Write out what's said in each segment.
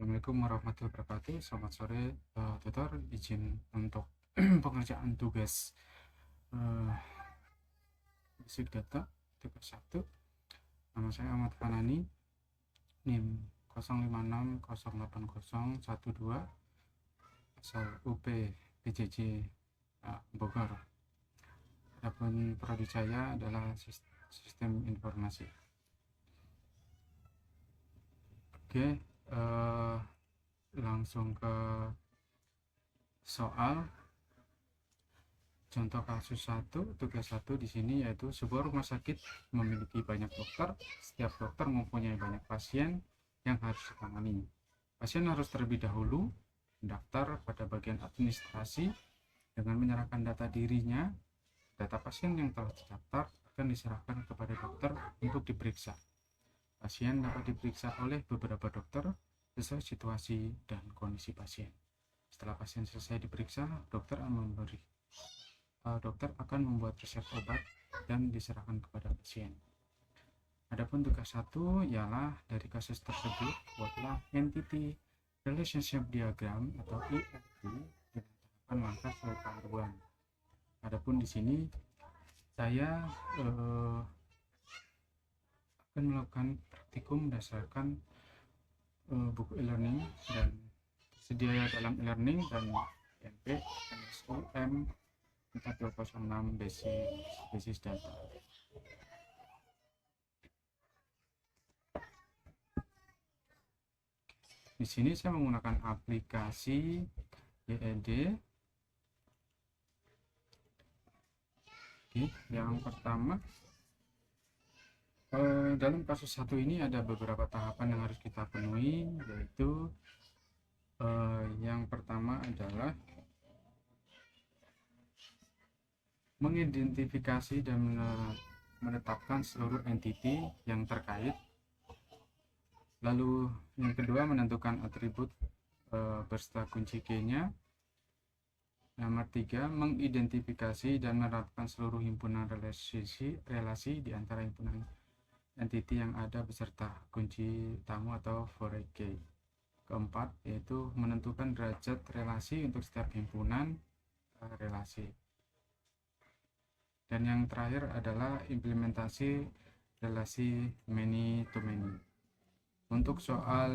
Assalamualaikum warahmatullahi wabarakatuh. Selamat sore, tutor. Izin untuk pengerjaan tugas basic data tugas 1. Nama saya Ahmad Fanani, NIM 05608012, asal UP PJJ Bogor. Adapun prodi saya adalah sistem informasi. Oke, langsung ke soal. Contoh kasus 1, tugas 1 di sini yaitu sebuah rumah sakit memiliki banyak dokter. Setiap dokter mempunyai banyak pasien yang harus ditangani. Pasien harus terlebih dahulu mendaftar pada bagian administrasi dengan menyerahkan data dirinya. Data pasien yang telah terdaftar akan diserahkan kepada dokter untuk diperiksa. Pasien dapat diperiksa oleh beberapa dokter sesuai situasi dan kondisi pasien. Setelah pasien selesai diperiksa, dokter akan membuat resep obat dan diserahkan kepada pasien. Adapun tugas 1 ialah dari kasus tersebut buatlah entity relationship diagram atau ERD dengan tahapan langkah pengetahuan. Adapun di sini saya akan melakukan praktikum berdasarkan buku e-learning dan tersedia dalam e-learning dan MP NSUM 4206 basis data. Di sini saya menggunakan aplikasi YED. Oke, yang pertama, dalam kasus 1 ini ada beberapa tahapan yang harus kita penuhi, yaitu yang pertama adalah mengidentifikasi dan menetapkan seluruh entiti yang terkait. Lalu yang kedua, menentukan atribut beserta kunci key-nya. Nomor 3, mengidentifikasi dan menerapkan seluruh himpunan relasi di antara himpunan entiti yang ada beserta kunci tamu atau foreign key. Keempat, yaitu menentukan derajat relasi untuk setiap himpunan relasi. Dan yang terakhir adalah implementasi relasi many to many. Untuk soal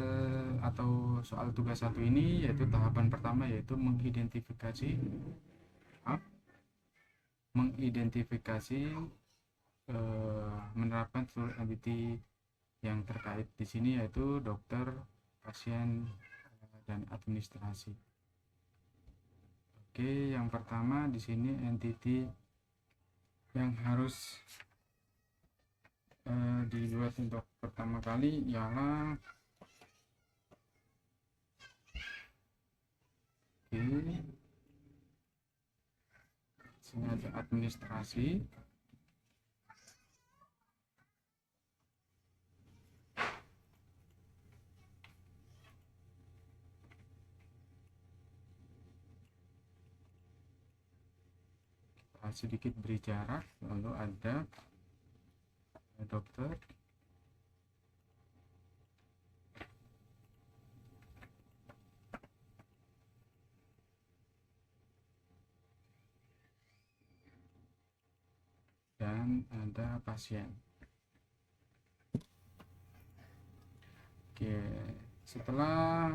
tugas 1 ini, yaitu tahapan pertama, yaitu mengidentifikasi menerapkan seluruh entiti yang terkait di sini, yaitu dokter, pasien, dan administrasi. Oke, yang pertama di sini entiti yang harus dibuat untuk pertama kali ialah sini ada administrasi. Sedikit beri jarak, lalu ada dokter, dan ada pasien. Oke, setelah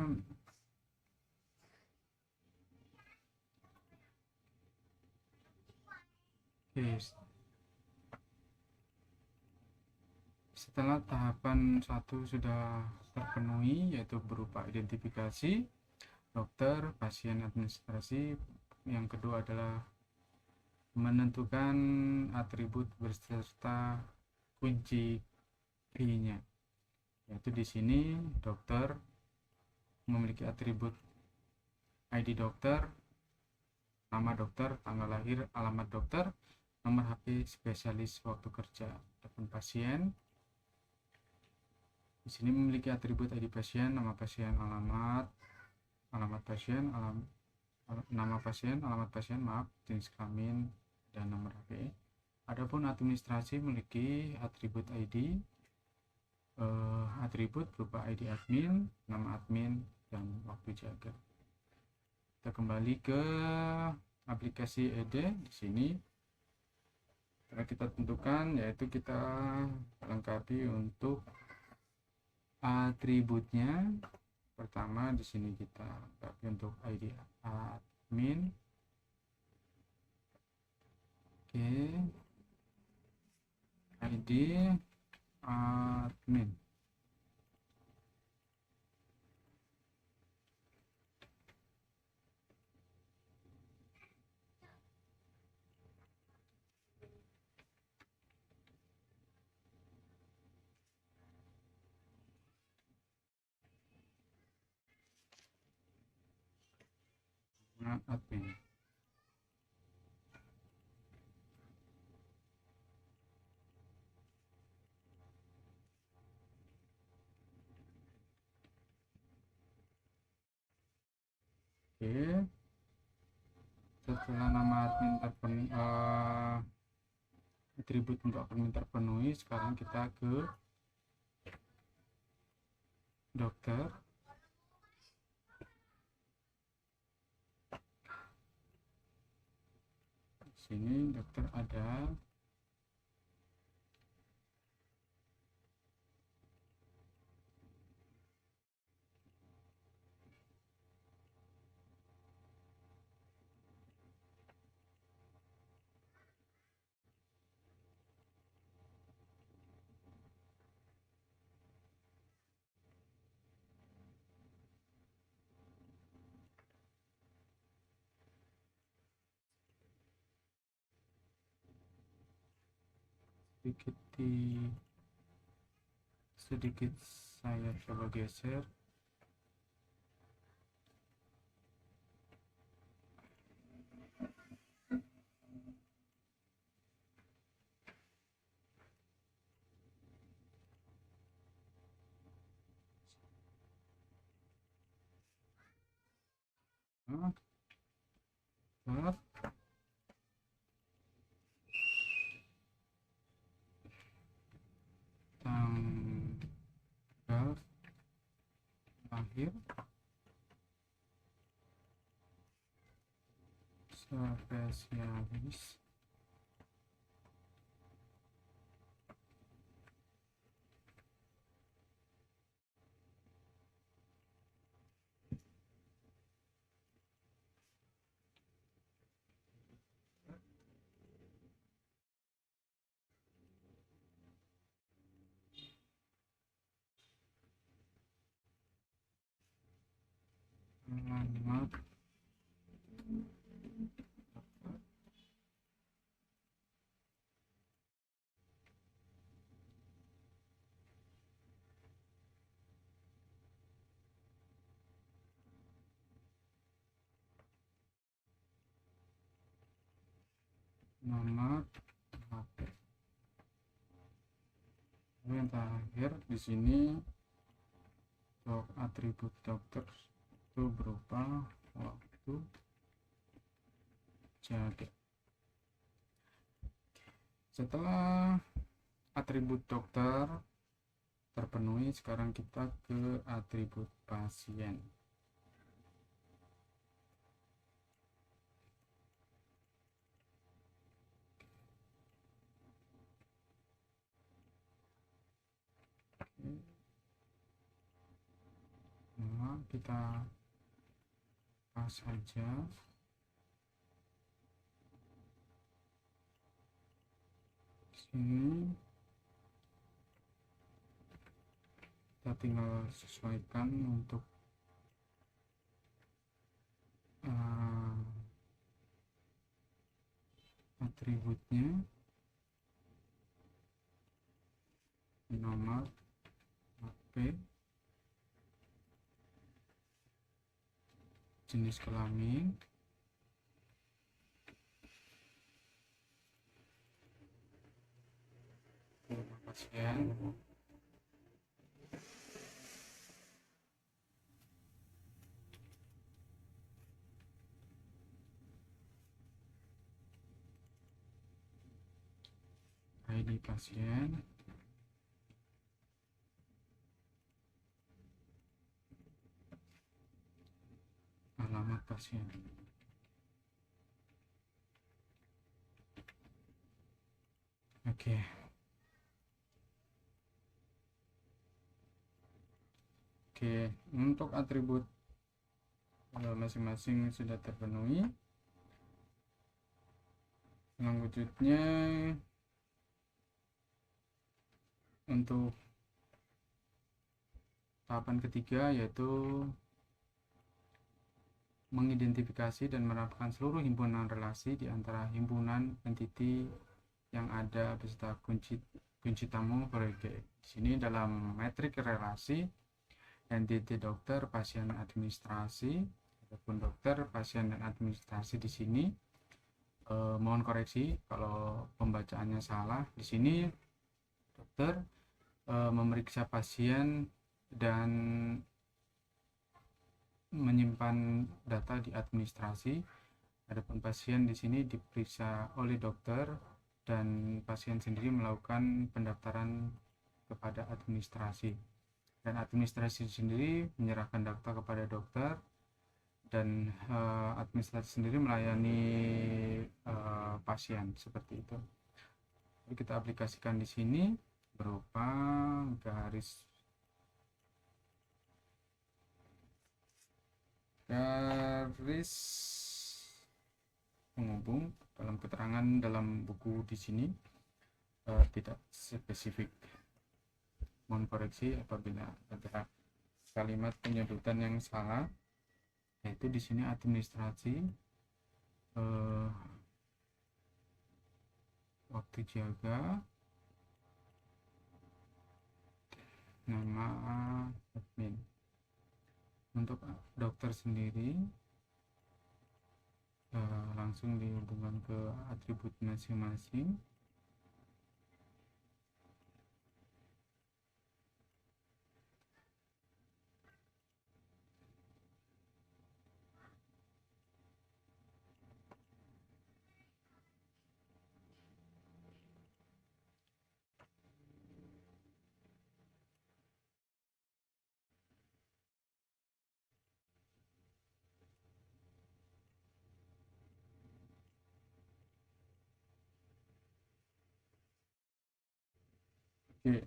tahapan 1 sudah terpenuhi, yaitu berupa identifikasi dokter, pasien, administrasi. Yang kedua adalah menentukan atribut beserta kunci key-nya, yaitu di sini dokter memiliki atribut ID dokter, nama dokter, tanggal lahir, alamat dokter, nomor HP spesialis waktu kerja. Adapun pasien di sini memiliki atribut ID pasien, nama pasien, alamat pasien, nama pasien, alamat pasien, jenis kelamin, dan nomor HP. Adapun administrasi memiliki atribut berupa ID admin, nama admin, dan waktu jaga. Kita kembali ke aplikasi ED. Di sini telah kita tentukan, yaitu kita lengkapi untuk atributnya. Pertama di sini kita lengkapi untuk ID admin. Oke, ID admin. Admin. Oke, setelah nama admin terpenuhi, atribut untuk admin terpenuhi, sekarang kita ke dokter. Di sini dokter ada. Sedikit saya coba geser. Nah, tanggal lahir spesialis alamat nomor HP. Yang terakhir di sini untuk atribut dokter itu berupa waktu jaga. Setelah atribut dokter terpenuhi, sekarang kita ke atribut pasien. Nah, kita pas saja. Sini kita tinggal sesuaikan untuk atributnya, nomor HP, jenis kelamin, pasien, ID pasien, alamat pasien. Oke. Oke, untuk atribut masing-masing sudah terpenuhi. Selanjutnya untuk tahapan ketiga yaitu mengidentifikasi dan menerapkan seluruh himpunan relasi di antara himpunan entiti yang ada beserta kunci tamu proyek. Di sini dalam metrik relasi entiti dokter, pasien, administrasi ataupun dokter, pasien dan administrasi di sini mohon koreksi kalau pembacaannya salah. Di sini dokter memeriksa pasien dan menyimpan data di administrasi. Adapun pasien di sini diperiksa oleh dokter dan pasien sendiri melakukan pendaftaran kepada administrasi. Dan administrasi sendiri menyerahkan data kepada dokter dan administrasi sendiri melayani pasien seperti itu. Jadi kita aplikasikan di sini berupa garis penghubung dalam keterangan dalam buku di sini tidak spesifik. Mohon koreksi apabila ada kalimat penyebutan yang salah, yaitu di sini administrasi waktu jaga, nama admin. Untuk dokter sendiri langsung dihubungkan ke atribut masing-masing. Oke.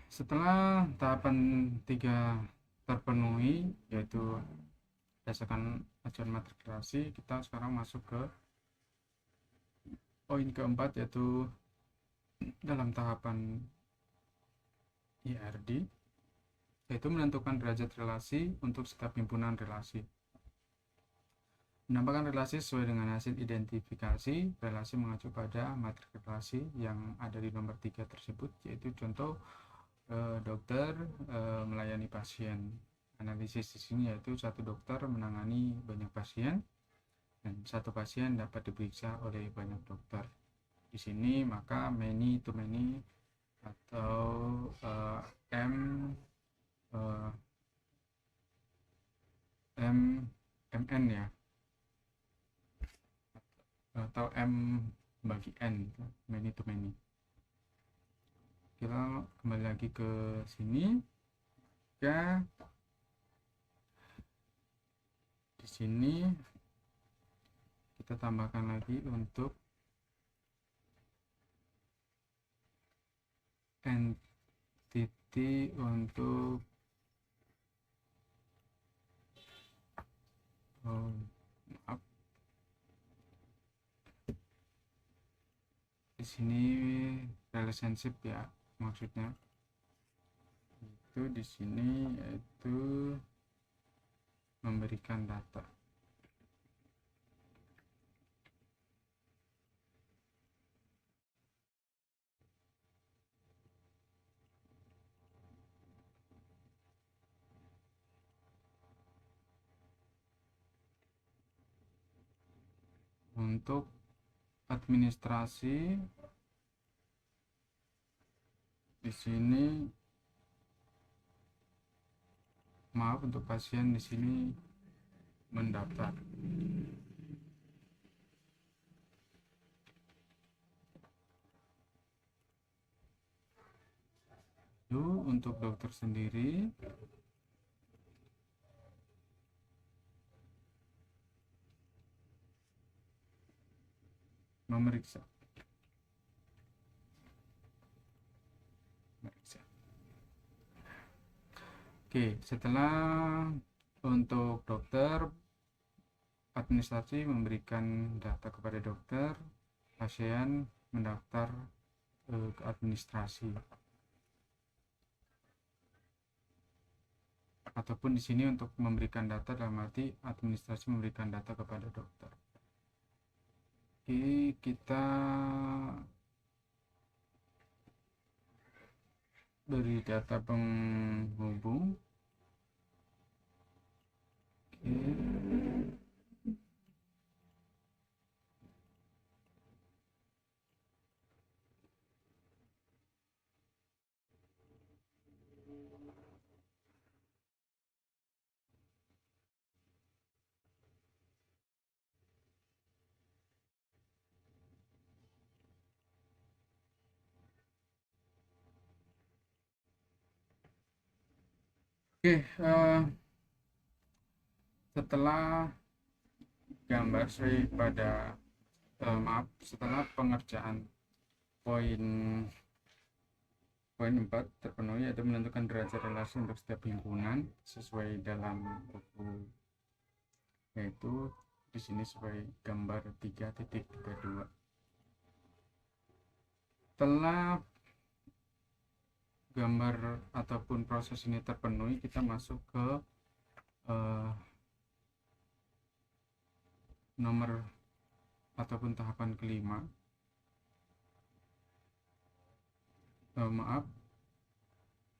Setelah tahapan 3 terpenuhi, yaitu berdasarkan acuan matrikulasi, kita sekarang masuk ke poin keempat, yaitu dalam tahapan IRD, yaitu menentukan derajat relasi untuk setiap himpunan relasi. Menambahkan relasi sesuai dengan hasil identifikasi relasi mengacu pada matrik relasi yang ada di nomor 3 tersebut, yaitu contoh dokter melayani pasien. Analisis di sini yaitu satu dokter menangani banyak pasien dan satu pasien dapat diperiksa oleh banyak dokter. Di sini maka many to many atau MN ya, atau M bagi N, many to many. Kita kembali lagi ke sini. Ya, di sini kita tambahkan lagi untuk entity untuk maaf, di sini relationship ya, maksudnya itu di sini yaitu memberikan data. Untuk administrasi di sini, maaf, untuk pasien di sini mendaftar. Lalu untuk dokter sendiri memeriksa. Oke, setelah untuk dokter, administrasi memberikan data kepada dokter, pasien mendaftar ke administrasi. Ataupun di sini untuk memberikan data dalam arti administrasi memberikan data kepada dokter. Oke, kita beri data penghubung. Oke, setelah gambar pada setelah pengerjaan poin 4 terpenuhi, yaitu menentukan derajat relasi untuk setiap himpunan sesuai dalam buku, yaitu di sini sesuai gambar 3.32. Setelah gambar ataupun proses ini terpenuhi, kita masuk ke nomor ataupun tahapan kelima.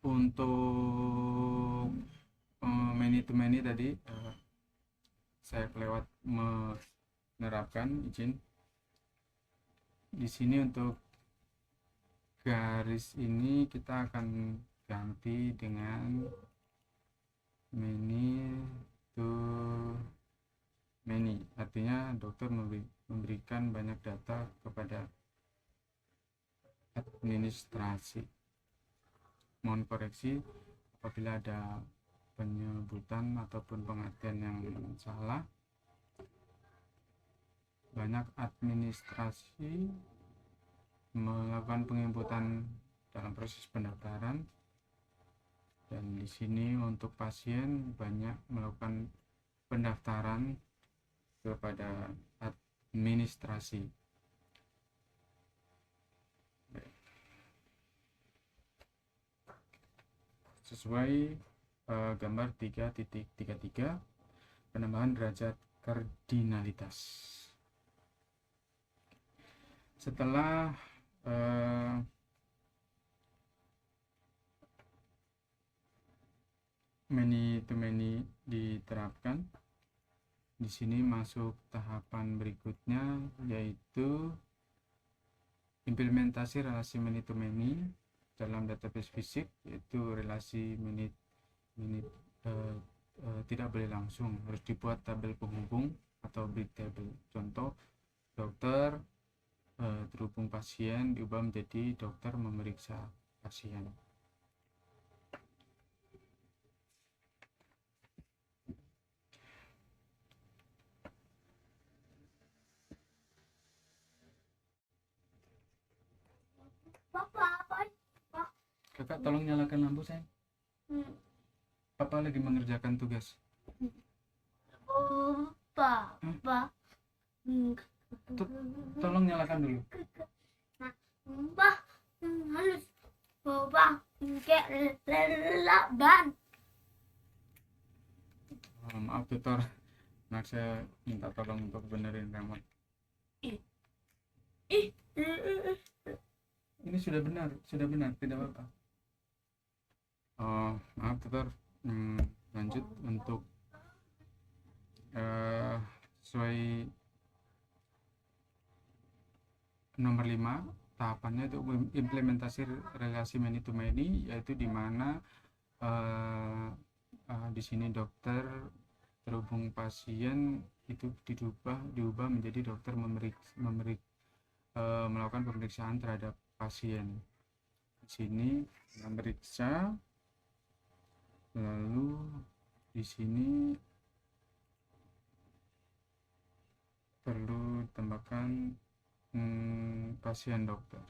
Untuk many to many tadi saya kelewat menerapkan, izin. Di sini untuk garis ini kita akan ganti dengan many to many, artinya dokter memberikan banyak data kepada administrasi. Mohon koreksi apabila ada penyebutan ataupun pengertian yang salah. Banyak administrasi melakukan penginputan dalam proses pendaftaran, dan di sini untuk pasien banyak melakukan pendaftaran kepada administrasi. Sesuai gambar 3.33, penambahan derajat kardinalitas. Setelah many to many diterapkan, di sini masuk tahapan berikutnya, yaitu implementasi relasi many to many dalam database fisik, yaitu relasi menit tidak boleh langsung, harus dibuat tabel penghubung atau big table. Contoh, dokter terhubung pasien diubah menjadi dokter memeriksa pasien. Kakak tolong nyalakan lampu, sayang. Papa lagi mengerjakan tugas. Papa. Tolong nyalakan dulu. Mbah, halus. Papa, kayak lelaban. Maaf tutor, anak saya minta tolong untuk benerin remote. Ini sudah benar, tidak apa-apa. Maaf tutor, lanjut untuk sesuai nomor 5, tahapannya itu implementasi relasi many to many, yaitu di mana di sini dokter terhubung pasien itu diubah menjadi dokter melakukan pemeriksaan terhadap pasien. Di sini memeriksa, lalu di sini perlu tambahkan pasien dokter.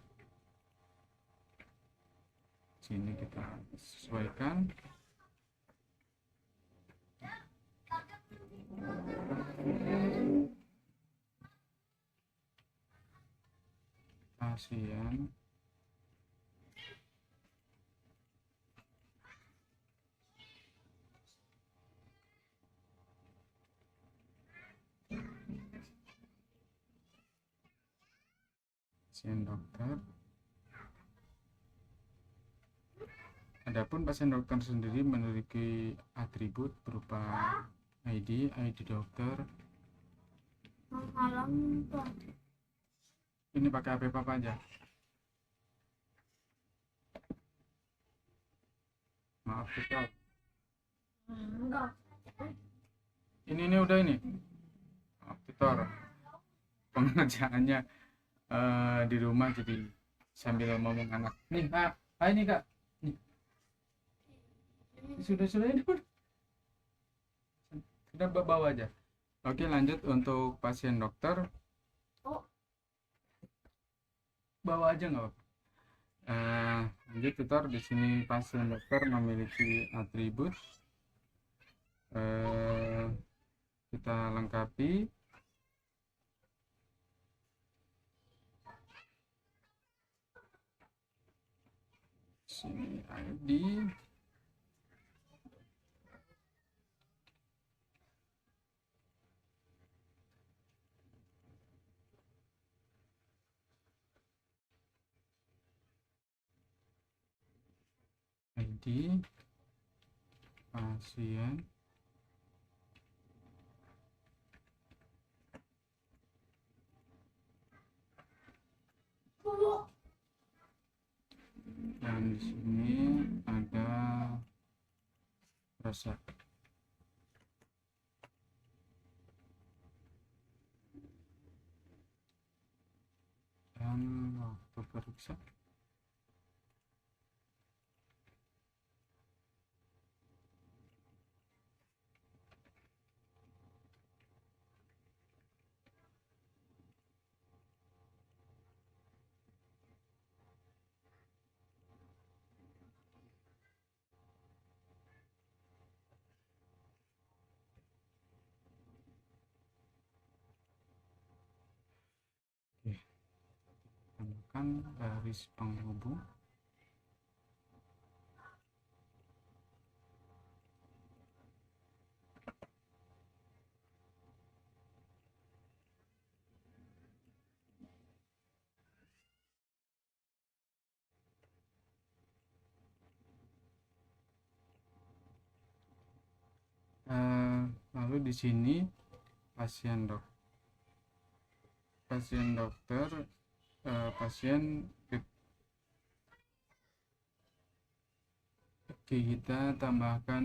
Sini kita sesuaikan. Pasien dokter. Adapun pasien dokter sendiri memiliki atribut berupa ID dokter. Malam Pak. Ini pakai HP papa aja. Maaf tutor. Enggak. Ini udah ini. Maaf tutor. Pengerjaannya di rumah jadi sambil ngomong anak. Nih kak, ini kak. Nih. Sudah ini pun. Sudah bawa aja. Oke, lanjut untuk pasien dokter. Oh. Bawa aja nggak apa-apa. Lanjut tutor, di sini pasien dokter memiliki atribut. Kita lengkapi. Sini ID. ID pasien dan di sini ada resep dan waktu periksa. Oke, tambahkan garis penghubung. Lalu di sini pasien dokter pasien kita tambahkan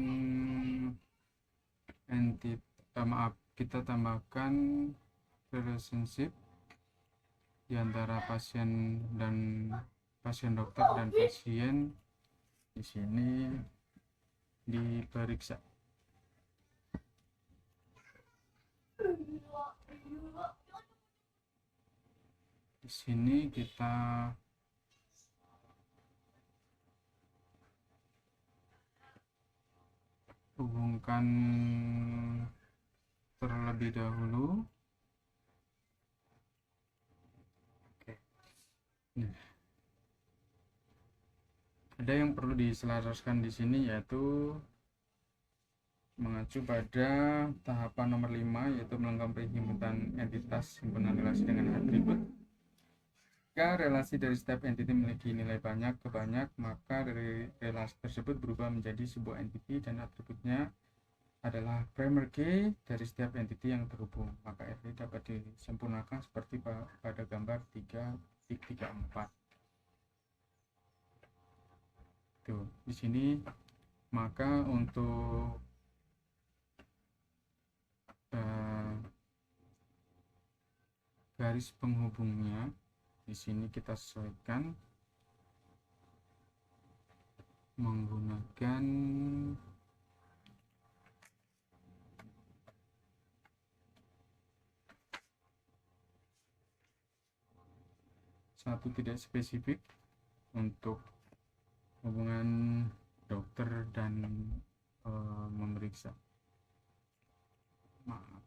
kita tambahkan relationship di antara pasien dokter dan pasien. Di sini diperiksa. Di sini kita hubungkan terlebih dahulu. Oke. Nah, ada yang perlu diselaraskan di sini, yaitu mengacu pada tahapan nomor 5, yaitu melengkapi himpunan entitas himpunan relasi dengan atribut. Jika relasi dari setiap entiti memiliki nilai banyak ke banyak, maka dari relasi tersebut berubah menjadi sebuah entiti dan atributnya adalah primer key dari setiap entiti yang terhubung. Maka RT dapat disempurnakan seperti pada gambar 3.34. Tuh, di sini maka untuk garis penghubungnya di sini kita sesuaikan menggunakan satu tidak spesifik untuk hubungan dokter dan memeriksa. Maaf.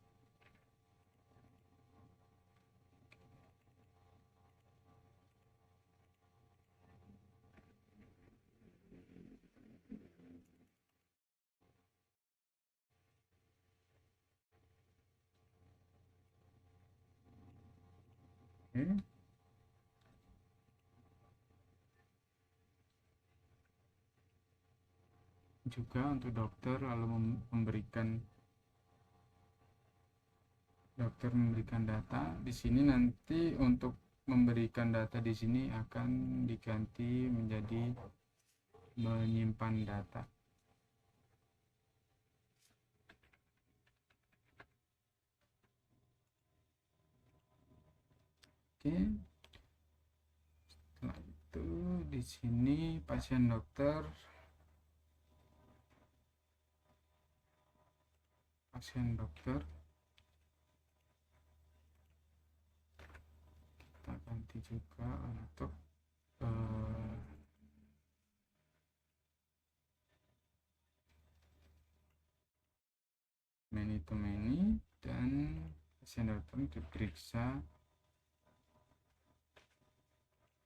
Oke. Juga untuk dokter lalu memberikan data di sini. Nanti untuk memberikan data di sini akan diganti menjadi menyimpan data. Oke. Setelah itu di sini pasien dokter kita ganti juga untuk many to many, dan pasien dokter diperiksa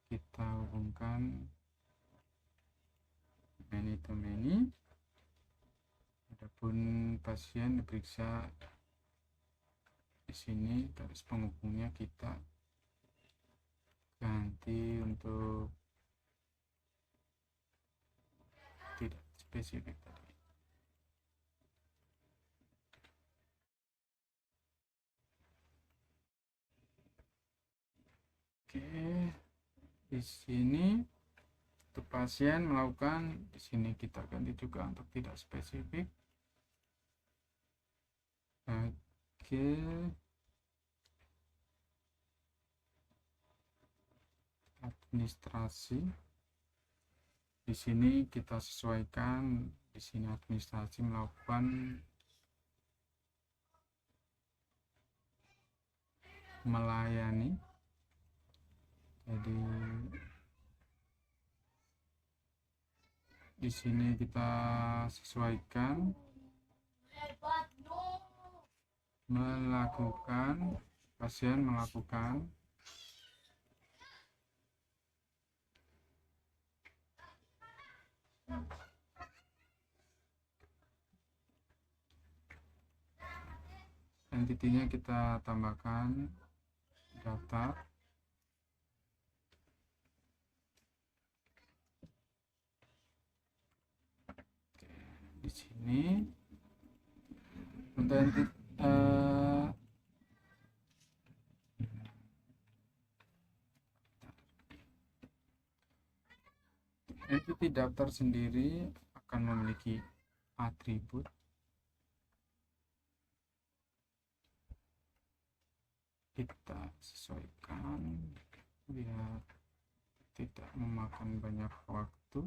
kita hubungkan many to many. Adapun pasien diperiksa di sini, terus penghubungnya kita ganti untuk tidak spesifik tadi. Oke, di sini untuk pasien melakukan, di sini kita ganti juga untuk tidak spesifik. Oke. Administrasi. Di sini kita sesuaikan, di sini administrasi melakukan melayani. Jadi di sini kita sesuaikan melakukan, pasien melakukan entitinya kita tambahkan daftar. Di sini untuk entiti daftar sendiri akan memiliki atribut. Kita sesuaikan biar tidak memakan banyak waktu.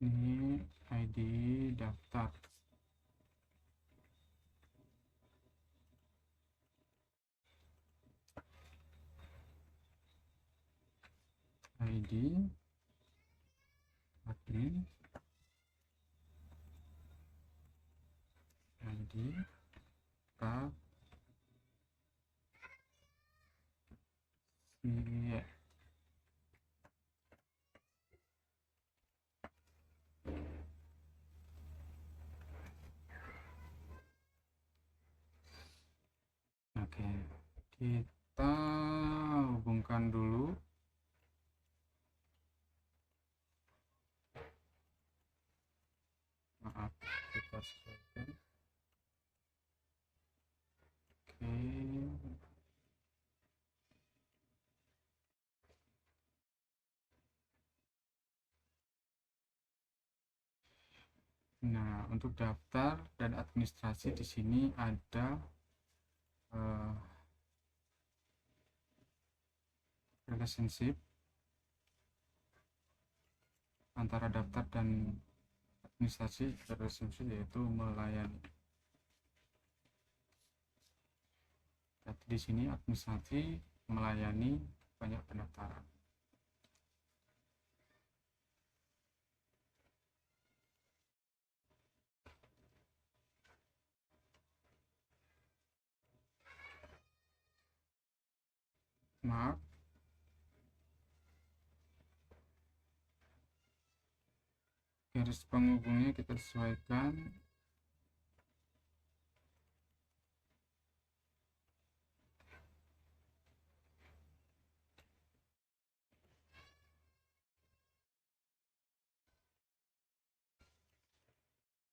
Ini ID daftar. ID admin, ID tab iya. Oke, kita hubungkan dulu. Maaf, kita sesuaikan. Oke. Nah, untuk daftar dan administrasi di sini ada relationship antara daftar dan administrasi. Relationship yaitu melayani. Jadi di sini administrasi melayani banyak pendaftaran. Maaf, garis penghubungnya kita sesuaikan.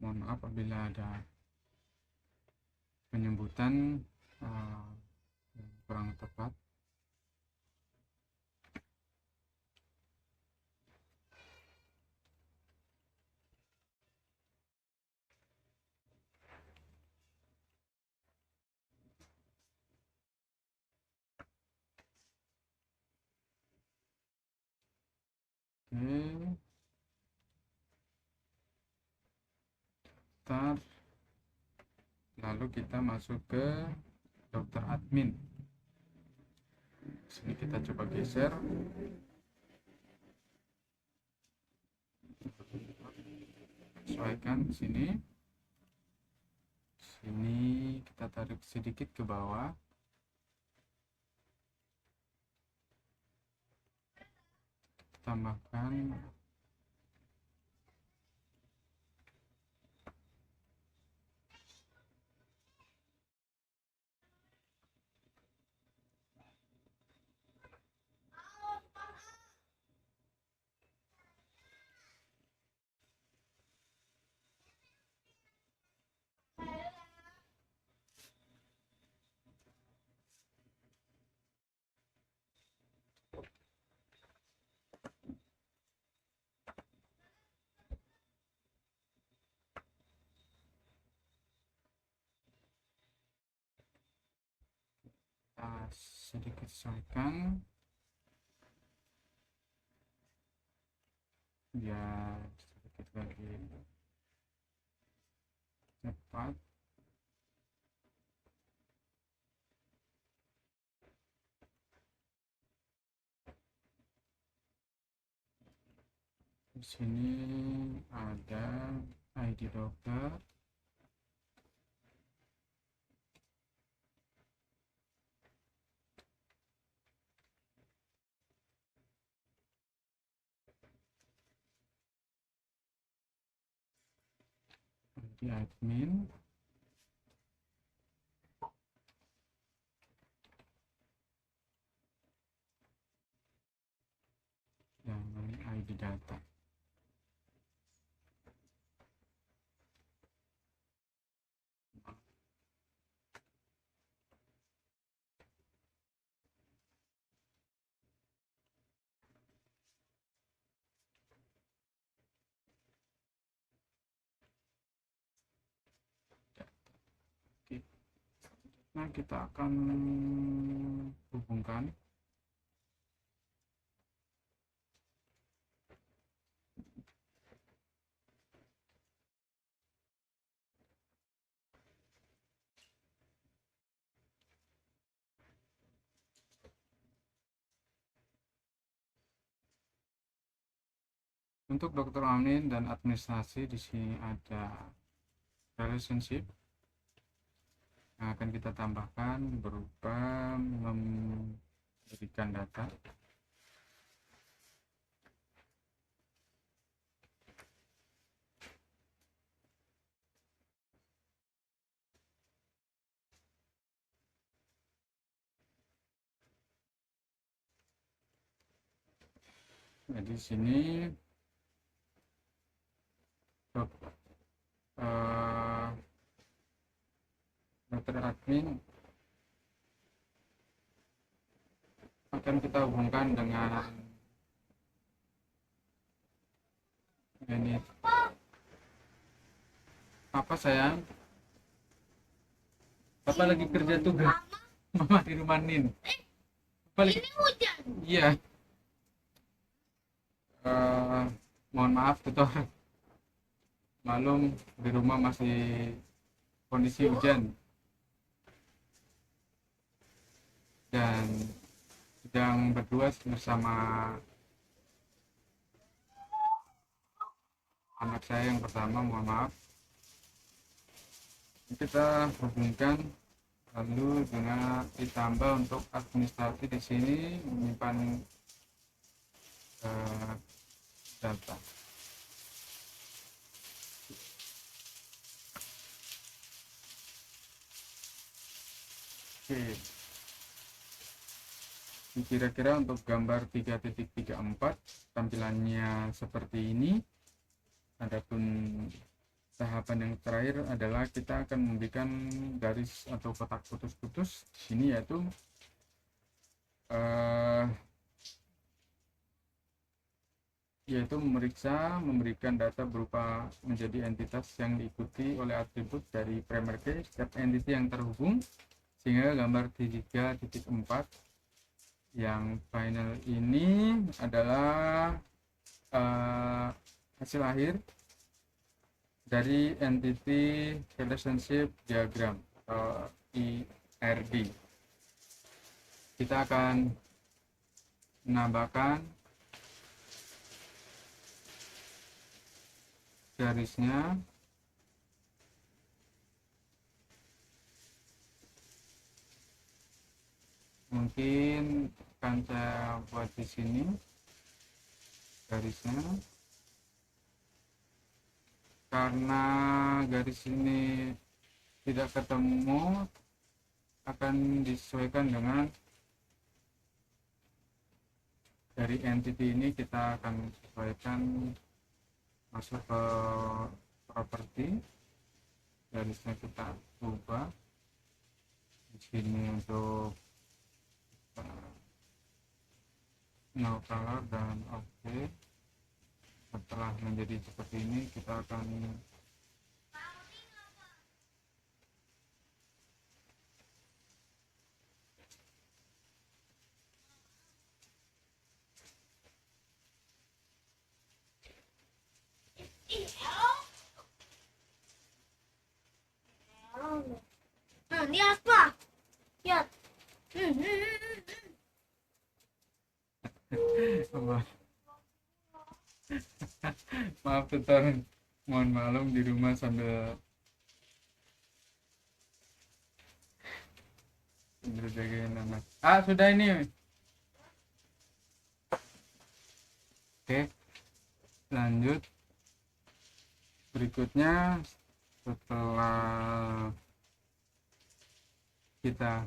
Mohon maaf apabila ada penyebutan yang kurang tepat. Oke, daftar, lalu kita masuk ke dokter admin. Sini kita coba geser. Sesuaikan sini. Sini kita tarik sedikit ke bawah. Tambahkan sedikit sesuaikan biar sedikit lagi cepat. Di sini ada ID dokter. ID admin. Dan ini ID data. Nah, kita akan hubungkan untuk dokter admin dan administrasi. Di sini ada relationship yang akan kita tambahkan berupa memberikan data. Nah, di sini dokter admin akan kita hubungkan dengan unit Apa sayang? Papa lagi kerja tugas. Mama di rumah Nin. Papa lagi. Ini hujan. Iya. Eh, Mohon maaf tutor. Malum di rumah masih kondisi hujan dan sedang berdua bersama anak saya yang pertama. Mohon maaf. Kita hubungkan lalu dengan ditambah untuk administrasi di sini menyimpan data. Oke, kira-kira untuk gambar 3.34 tampilannya seperti ini. Adapun tahapan yang terakhir adalah kita akan memberikan garis atau kotak putus-putus di sini, yaitu memberikan data berupa menjadi entitas yang diikuti oleh atribut dari primary key setiap entity yang terhubung, sehingga gambar 3.4 yang final ini adalah hasil akhir dari entity relationship diagram atau ERD. Kita akan menambahkan garisnya, mungkin akan saya buat di sini garisnya. Karena garis ini tidak ketemu, akan disesuaikan dengan dari entity ini. Kita akan sesuaikan masuk ke properti, garisnya kita ubah di sini untuk no color dan oke. Setelah menjadi seperti ini, kita akan Ini apa? Lihat. maaf tutor, mohon maklum di rumah sambil jagain anak. Sudah ini. Oke, lanjut. Berikutnya, setelah kita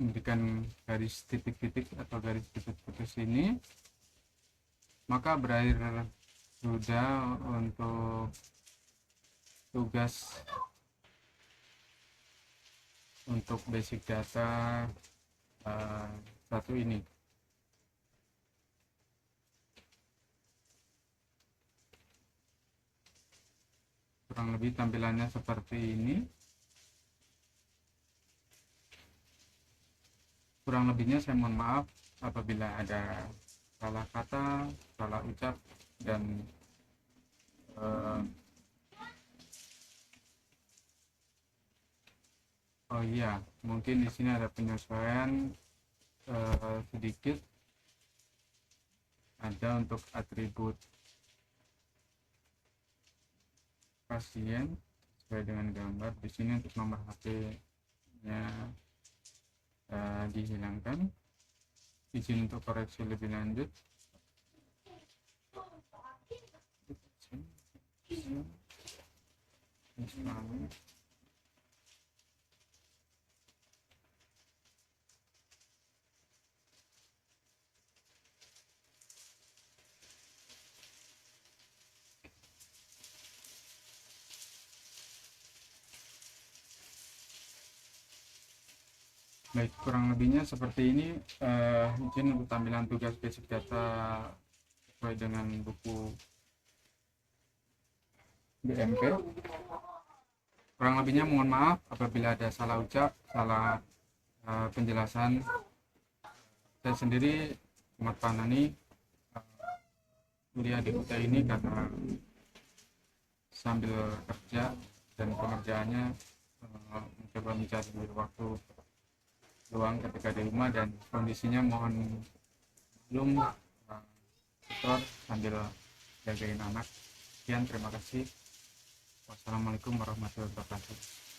memberikan garis titik-titik atau garis putus-putus ini, maka berakhir sudah untuk tugas untuk basic data satu ini. Kurang lebih tampilannya seperti ini. Kurang lebihnya saya mohon maaf apabila ada salah kata, salah ucap, dan oh iya, mungkin di sini ada penyesuaian sedikit. Ada untuk atribut pasien sesuai dengan gambar. Di sini untuk nomor HP-nya dihilangkan. Izin untuk koreksi lebih lanjut. Baik, kurang lebihnya seperti ini. Izin untuk tampilan tugas basic data sesuai dengan buku BMP. Kurang lebihnya mohon maaf apabila ada salah ucap, salah penjelasan. Saya sendiri Ahmad Fanani kuliah di UT ini karena sambil kerja dan pengerjaannya mencoba mencari waktu luang ketika di rumah, dan kondisinya mohon belum tutor sambil jagain anak. Sekian, terima kasih. Wassalamualaikum warahmatullahi wabarakatuh.